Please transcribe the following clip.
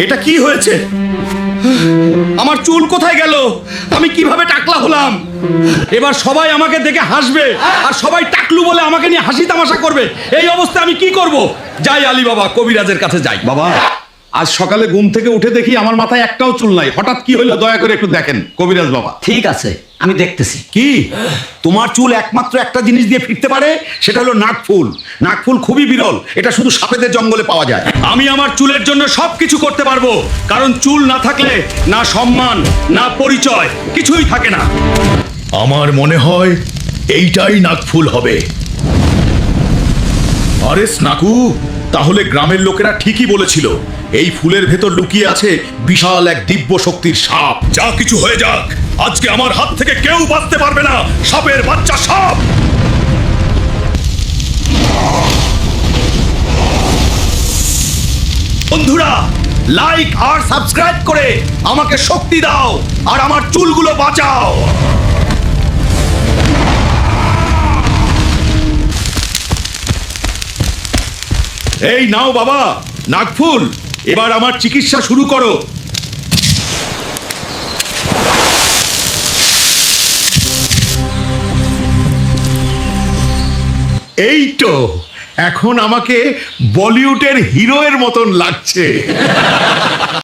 এটা কি হয়েছে? আমার চুল কোথায় গেল? আমি কিভাবে টাকলা হলাম? এবার সবাই আমাকে দেখে হাসবে, আর সবাই টাকলু বলে আমাকে নিয়ে হাসি তামাশা করবে। এই অবস্থায় আমি কি করব? যাই আলী বাবা, কবিরাজের কাছে যাই। বাবা, আজ সকালে ঘুম থেকে উঠে দেখি আমার মাথায় একটাও চুল নাই। হঠাৎ কি হইলো দয়া করে একটু দেখেন কবিরাজ বাবা। ঠিক আছে, আমি দেখতেছি। কি তোমার চুল একমাত্র একটা জিনিস দিয়ে ফিরতে পারে, সেটা হলো নাকফুল। নাকফুল খুবই বিরল, এটা শুধু সাপেদের জঙ্গলে পাওয়া যায়। আমি আমার চুলের জন্য সবকিছু করতে পারবো, কারণ চুল না থাকলে না সম্মান না পরিচয় কিছুই থাকে না। আমার মনে হয় এইটাই নাকফুল হবে। আরে স্নাকু, তাহলে গ্রামের লোকেরা ঠিকই বলেছিল, এই ফুলের ভেতর লুকিয়ে আছে বিশাল এক দিব্য শক্তির সাপ। যা কিছু হয়ে যাক, আজকে আমার হাত থেকে কেউ বাঁচতে পারবে না। সাপের বাচ্চা সাপ। বন্ধুরা, লাইক আর সাবস্ক্রাইব করে আমাকে শক্তি দাও আর আমার চুলগুলো বাঁচাও। এই নাও বাবা নাকফুল, এবার আমার চিকিৎসা শুরু করো। এই তো, এখন আমাকে বলিউডের হিরোয়ের মতন লাগছে।